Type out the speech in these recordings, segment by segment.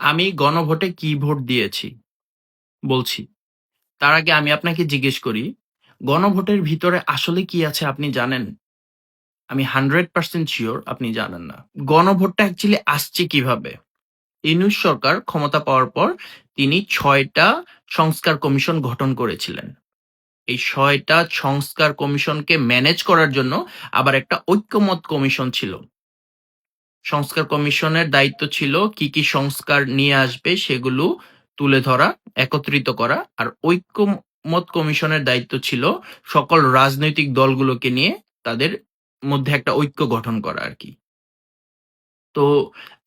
আমি গণভোটে কি ভোট দিয়েছি বলছি। তার আগে আমি আপনাকে জিজ্ঞেস করি, গণভোটের ভিতরে আসলে কি আছে আপনি জানেন? আমি 100% সিউর আপনি জানেন না। গণভোটটা অ্যাকচুয়ালি আসছে কিভাবে? ইউনূস সরকার ক্ষমতা পাওয়ার পর তিনি ৬ টা সংস্কার কমিশন গঠন করেছিলেন। এই ৬ টা সংস্কার কমিশনকে ম্যানেজ করার জন্য আবার একটা ঐক্যমত কমিশন ছিল। সংস্কার কমিশনের দায়িত্ব ছিল কি সংস্কার নিয়ে আসবে সেগুলো তুলে ধরা, একত্রিত করা। আর ঐক্যমত কমিশনের দায়িত্ব ছিল সকল রাজনৈতিক দলগুলোকে নিয়ে তাদের মধ্যে একটা ঐক্য গঠন করা আরকি। তো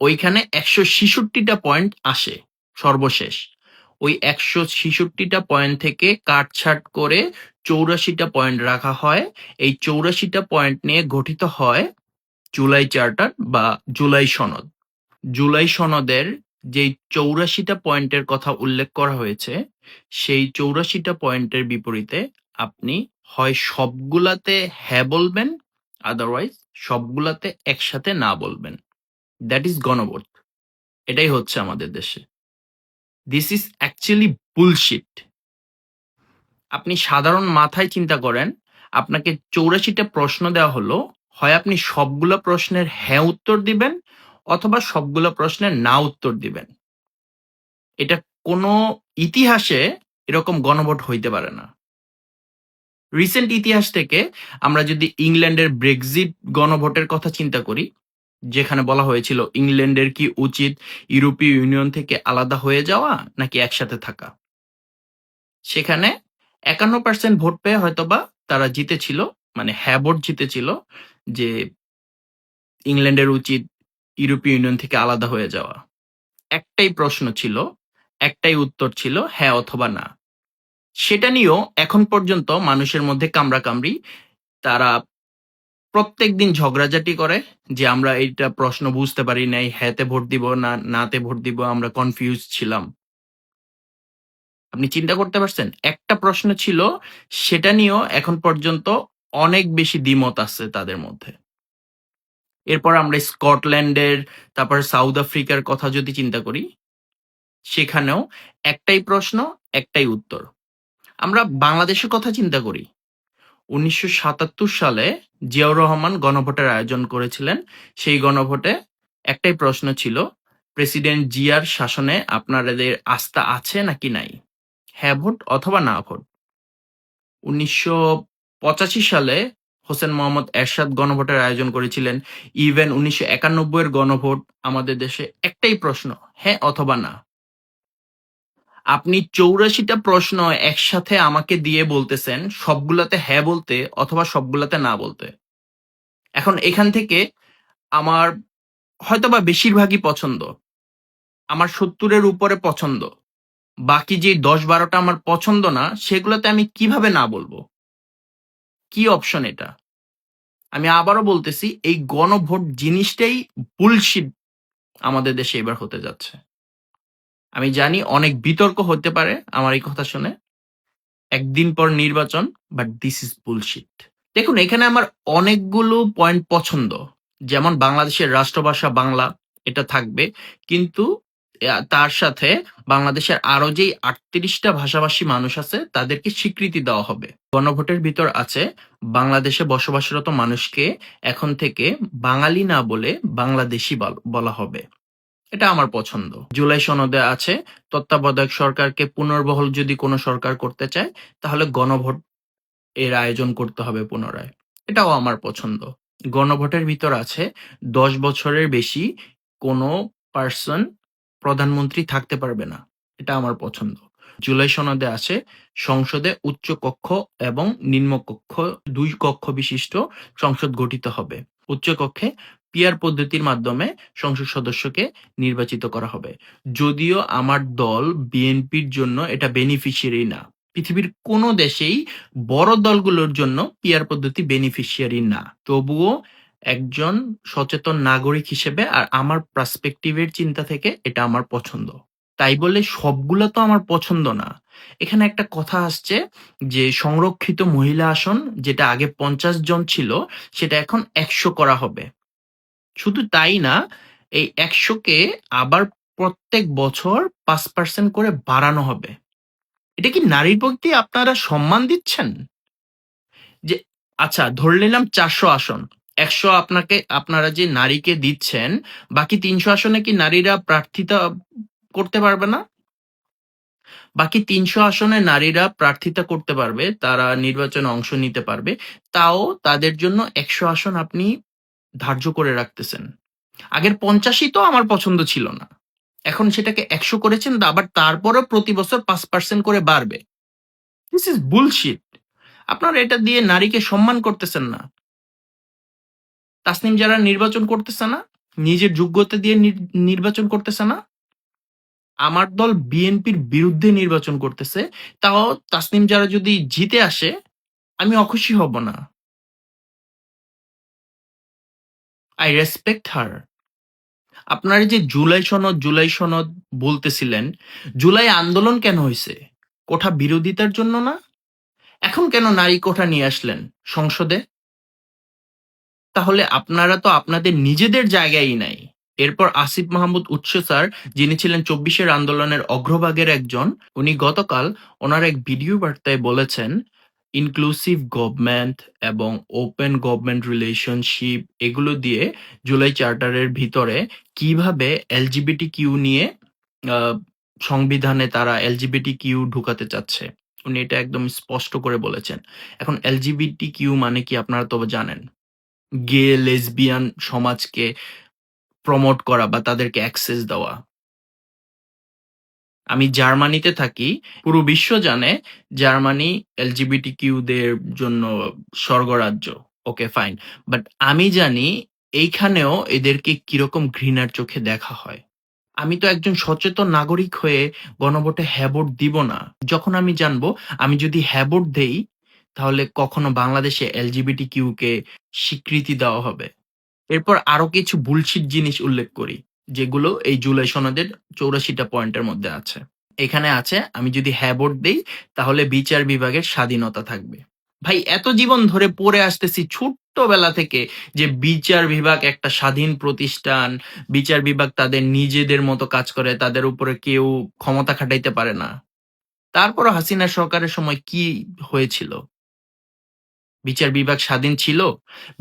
ওইখানে ১৬৬ টা পয়েন্ট আসে সর্বশেষ। ওই ১৬৬ টা পয়েন্ট থেকে কাটছাঁট করে ৮৪ টা পয়েন্ট রাখা হয়। এই ৮৪ টা পয়েন্ট নিয়ে গঠিত হয় জুলাই চার্টার বা জুলাই সনদ। জুলাই সনদের যেই ৮৪ টা পয়েন্টের কথা উল্লেখ করা হয়েছে, সেই ৮৪ টা পয়েন্টের বিপরীতে আপনি হয় সবগুলাতে হ্যাঁ বলবেন, আদারওয়াইজ সবগুলাতে একসাথে না বলবেন। দ্যাট ইজ গণভোট। এটাই হচ্ছে আমাদের দেশে। This is actually bullshit. আপনি সাধারণ মাথায় চিন্তা করেন, আপনাকে ৮৪ টা প্রশ্ন দেওয়া হলো, হয় আপনি সবগুলা প্রশ্নের হ্যাঁ উত্তর দিবেন অথবা সবগুলা প্রশ্নের না উত্তর দিবেন। এটা কোনো ইতিহাসে এরকম গণভোট হইতে পারে না। রিসেন্ট ইতিহাস থেকে আমরা যদি ইংল্যান্ডের ব্রেক্সিট গণভোটের কথা চিন্তা করি, যেখানে বলা হয়েছিল ইংল্যান্ডের কি উচিত ইউরোপীয় ইউনিয়ন থেকে আলাদা হয়ে যাওয়া নাকি একসাথে থাকা? সেখানে ৫১% ভোট পেয়ে হয়তোবা তারা জিতেছিল, মানে হ্যাঁ ভোট জিতেছিল যে ইংল্যান্ডের উচিত ইউরোপীয় ইউনিয়ন থেকে আলাদা হয়ে যাওয়া। একটাই প্রশ্ন ছিল, একটাই উত্তর ছিল হ্যাঁ অথবা না। সেটা নিয়েও এখন পর্যন্ত মানুষের মধ্যে কামড়াকামড়ি। তারা প্রত্যেকদিন ঝগড়াঝাটি করে যে আমরা এইটা প্রশ্ন বুঝতে পারি নাই, হ্যাঁতে ভোট দিব না নাতে ভোট দিব, আমরা কনফিউজ ছিলাম। আপনি চিন্তা করতে পারছেন? একটা প্রশ্ন ছিল, সেটা নিয়েও এখন পর্যন্ত অনেক বেশি দ্বিমত আছে তাদের মধ্যে। এরপর আমরা স্কটল্যান্ডের, তারপর সাউথ আফ্রিকার কথা যদি চিন্তা করি, সেখানেও একটাই প্রশ্ন, একটাই উত্তর। আমরা বাংলাদেশের কথা চিন্তা করি। ১৯৭৭ সালে জিয়াউর রহমান গণভোটের আয়োজন করেছিলেন। সেই গণভোটে একটাই প্রশ্ন ছিল, প্রেসিডেন্ট জিয়ার শাসনে আপনাদের আস্থা আছে নাকি নাই? হ্যাঁ ভোট অথবা না ভোট। ১৯৮৫ সালে হোসেন মোহাম্মদ এরশাদ গণভোটের আয়োজন করেছিলেন। ইভেন ১৯৯১ এর গণভোট, আমাদের দেশে একটাই প্রশ্ন, হ্যাঁ অথবা না। আপনি ৮৪ টা প্রশ্ন একসাথে আমাকে দিয়ে বলতেছেন সবগুলাতে হ্যাঁ বলতে অথবা সবগুলাতে না বলতে। এখন এখান থেকে আমার হয়তোবা বেশিরভাগই পছন্দ। আমার ৭০ এর উপরে পছন্দ। বাকি যে ১০-১২ টা আমার পছন্দ না, সেগুলোতে আমি কিভাবে না বলব? কি অপশন এটা? আমি আবারও বলতেছি, এই গণভোট জিনিসটাই বুলশিট আমাদের দেশে এবার হতে যাচ্ছে। আমি জানি অনেক বিতর্ক হতে পারে আমার এই কথা শুনে। একদিন পর নির্বাচন, বাট দিস ইজ বুলশিট। দেখুন, এখানে আমার অনেকগুলো পয়েন্ট পছন্দ। যেমন বাংলাদেশের রাষ্ট্রভাষা বাংলা, এটা থাকবে। কিন্তু তার সাথে বাংলাদেশের আরো যেই ৩৮ টা ভাষাভাষী মানুষ আছে তাদেরকে স্বীকৃতি দেওয়া হবে। গণভোটের ভিতর আছে বাংলাদেশে বসবাসরত মানুষকে এখন থেকে বাঙালি না বলে বাংলাদেশী বলা হবে। এটা আমার পছন্দ। জুলাই সনদে আছে তত্ত্বাবধায়ক সরকারকে পুনর্বহাল যদি কোনো সরকার করতে চায় তাহলে গণভোট এর আয়োজন করতে হবে পুনরায়। এটাও আমার পছন্দ। গণভোটের ভিতর আছে ১০ বছরের বেশি কোনো পার্সন প্রধানমন্ত্রী থাকতে পারবে না। এটা আমার পছন্দ। জুলাই সনদে আছে সংসদে উচ্চ কক্ষ এবং নিম্ন কক্ষ, ২ কক্ষ বিশিষ্ট সংসদ গঠিত হবে। উচ্চ কক্ষে পিয়ার পদ্ধতির মাধ্যমে সংসদ সদস্যকে নির্বাচিত করা হবে। যদিও আমার দল বিএনপির জন্য এটা বেনিফিশিয়ারি না। পৃথিবীর কোনো দেশেই বড় দলগুলোর জন্য পিয়ার পদ্ধতি বেনিফিশিয়ারি না। তবুও একজন সচেতন নাগরিক হিসেবে আর আমার পার্সপেক্টিভ এর চিন্তা থেকে এটা আমার পছন্দ। তাই বলে সবগুলা তো আমার পছন্দ না। এখানে একটা কথা আসছে যে সংরক্ষিত মহিলা আসন যেটা আগে ৫০ জন ছিল সেটা এখন ১০০ করা হবে। শুধু তাই না, এই ১০০ কে আবার প্রত্যেক বছর ৫% করে বাড়ানো হবে। এটা কি নারীর প্রতি আপনারা সম্মান দিচ্ছেন? যে আচ্ছা ধরে নিলাম ৪০০ আসন। ১০০ আপনারা যে নারীকে দিচ্ছেন, বাকি ৩০০ আসনে কি নারীরা প্রার্থিতা করতে পারবে না? বাকি ৩০০ আসনে নারীরা প্রার্থিতা করতে পারবে, তারা নির্বাচনে অংশ নিতে পারবে। তাও তাদের জন্য ১০০ আসন আপনি ধার্য করে রাখতেছেন। আগের ৫০ই তো আমার পছন্দ ছিল না। এখন সেটাকে ১০০ করেছেন, আবার তারপরেও প্রতি বছর ৫% করে বাড়বে। This is bullshit. আপনারা এটা দিয়ে নারীকে সম্মান করতেছেন না। তাসনিম যারা নির্বাচন করতেছে না, নিজের যোগ্যতা দিয়ে নির্বাচন করতেছে না। আমার দল বিএনপির বিরুদ্ধে নির্বাচন করতেছে। তাও তাসনিম যারা যদি জিতে আসে, আমি অখুশি হব না। আই রেসপেক্ট হার। আপনারা যে জুলাই সনদ বলতেছিলেন, জুলাই আন্দোলন কেন হইছে? কোঠা বিরোধিতার জন্য না? এখন কেন নারী কোঠা নিয়ে আসলেন সংসদে? তাহলে আপনারা তো আপনাদের নিজেদের জায়গায়ই নাই। এরপর আসিফ মাহমুদ উৎস স্যার, যিনি ছিলেন ২৪-এর আন্দোলনের অগ্রভাগের একজন, উনি গতকাল ওনার এক ভিডিও বার্তায় বলেছেন, ইনক্লুসিভ গভর্নমেন্ট এবং ওপেন গভর্নমেন্ট রিলেশনশিপ এগুলো দিয়ে জুলাই চার্টারের ভিতরে কিভাবে এলজিবিটি কিউ নিয়ে আহ, সংবিধানে তারা এলজিবিটি কিউ ঢুকাতে চাচ্ছে। উনি এটা একদম স্পষ্ট করে বলেছেন। এখন এলজিবিটি কিউ মানে কি আপনারা তো জানেন, গে লেসবিয়ান সমাজকে প্রমোট করা বা তাদেরকে অ্যাক্সেস দেওয়া। আমি জার্মানিতে থাকি। পুরো বিশ্ব জানে জার্মানি এলজিবিটিকিউ দের জন্য স্বর্গরাজ্য। Okay fine. বাট আমি জানি এইখানেও এদেরকে কিরকম ঘৃণার চোখে দেখা হয়। আমি তো একজন সচেতন নাগরিক হয়ে গণভোটে হ্যাঁ ভোট দিব না। যখন আমি জানবো আমি যদি হ্যাঁ ভোট দেই তাহলে কখনো বাংলাদেশে এলজিবিটিকিউ কে স্বীকৃতি দেওয়া হবে। এরপর আরো কিছু বুলশিট জিনিস উল্লেখ করি, যেগুলো এই জুলাই সনদের ৮৪টা পয়েন্টের মধ্যে আছে। এখানে আছে আমি যদি হ্যাঁ ভোট দেই তাহলে বিচার বিভাগের স্বাধীনতা থাকবে। ভাই এত জীবন ধরে পড়ে আসতেছি ছোট্টবেলা থেকে যে বিচার বিভাগ একটা স্বাধীন প্রতিষ্ঠান, বিচার বিভাগ তাদের নিজেদের মতো কাজ করে, তাদের উপরে কেউ ক্ষমতা খাটাইতে পারে না। তারপরও হাসিনা সরকারের সময় কি হয়েছিল? বিচার বিভাগ স্বাধীন ছিল?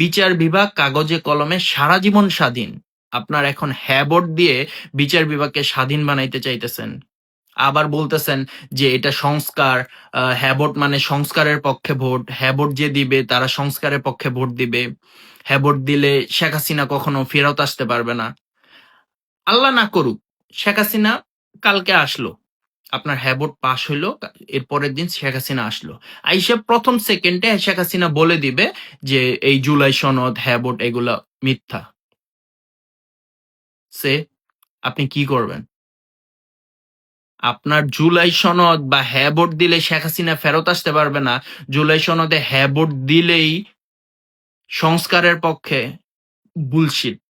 বিচার বিভাগ কাগজে কলমে সারা জীবন স্বাধীন। আপনার এখন হ্যাঁ ভোট দিয়ে বিচার বিভাগকে স্বাধীন বানাইতে চাইতেছেন। আবার বলতেছেন যে এটা সংস্কার, হ্যাঁ ভোট মানে সংস্কারের পক্ষে ভোট। হ্যাঁ ভোট যে দিবে তারা সংস্কারের পক্ষে ভোট দিবে। হ্যাঁ ভোট দিলে শেখ হাসিনা কখনো ফেরত আসতে পারবে না। আল্লাহ না করুক, শেখ হাসিনা কালকে আসলো, আপনার হ্যাঁ ভোট পাশ হইলো, এর পরের দিন শেখ হাসিনা আসলো। আইসা প্রথম সেকেন্ডে শেখ হাসিনা বলে দিবে যে এই জুলাই সনদ হ্যাঁ ভোট এগুলা মিথ্যা। সে আপনি কি করবেন? আপনার জুলাই সনদ বা হ্যাঁ ভোট দিলে শেখ হাসিনা ফেরত আসতে পারবে না, জুলাই সনদে হ্যাঁ ভোট দিলেই সংস্কারের পক্ষে, বুলশিট।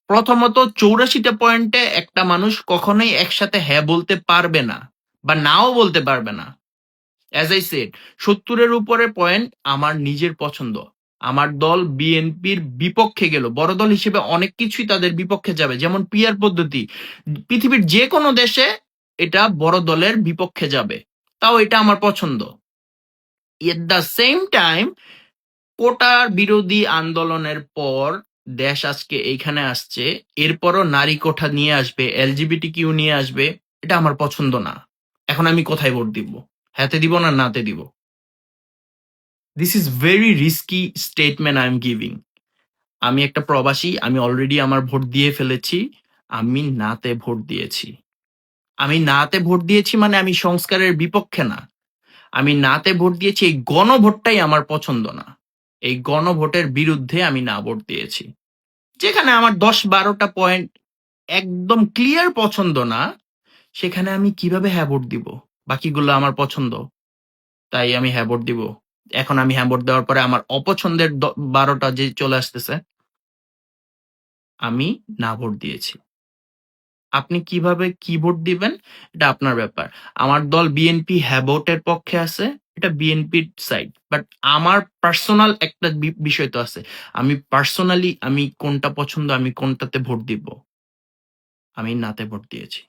প্রথমত ৮৪টা পয়েন্টে একটা মানুষ কখনোই একসাথে হ্যাঁ বলতে পারবে না বা নাও বলতে পারবে না। অ্যাজ আই সেড, ৭০-এর উপরে পয়েন্ট আমার নিজের পছন্দ। আমার দল বিএনপির বিপক্ষে গেল, বড় দল হিসেবে অনেক কিছুই তাদের বিপক্ষে যাবে, যেমন পিয়ার পদ্ধতি। পৃথিবীর যে কোনো দেশে এটা বড় দলের বিপক্ষে যাবে, তাও এটা আমার পছন্দ। এট দ্য সেম টাইম, কোটার বিরোধী আন্দোলনের পর দেশ আজকে এইখানে আসছে, এরপরও নারী কোঠা নিয়ে আসবে, এলজিবিটি কিউ নিয়ে আসবে, এটা আমার পছন্দ না। এখন আমি কোথায় ভোট দিব? হ্যাঁতে দিব না নাতে দিব? This is very risky statement I am giving. আমি একটা প্রবাসী, আমি অলরেডি আমার ভোট দিয়ে ফেলেছি। আমি নাতে ভোট দিয়েছি। আমি নাতে ভোট দিয়েছি মানে আমি সংস্কারের বিপক্ষে না। আমি নাতে ভোট দিয়েছি, এই গণভোটটাই আমার পছন্দ না। এই গণভোটের বিরুদ্ধে আমি না ভোট দিয়েছি। যেখানে আমার ১০-১২টা পয়েন্ট একদম ক্লিয়ার পছন্দ না, সেখানে আমি কিভাবে হ্যাঁ ভোট দিব? বাকিগুলো আমার পছন্দ, তাই আমি হ্যাঁ ভোট দিব। এখন আমি হ্যাঁ ভোট দেওয়ার পরে আমার অপছন্দের ১২টা যে চলে আসতেছে, আমি না ভোট দিয়েছি। আপনি কিভাবে কি ভোট দিবেন এটা আপনার ব্যাপার। আমার দল বিএনপি হ্যাঁ ভোটের পক্ষে আছে, এটা বিএনপির সাইড। বাট আমার পার্সোনাল একটা বিষয় তো আছে। আমি পার্সোনালি আমি কোনটা পছন্দ, আমি কোনটাতে ভোট দিব। আমি নাতে ভোট দিয়েছি।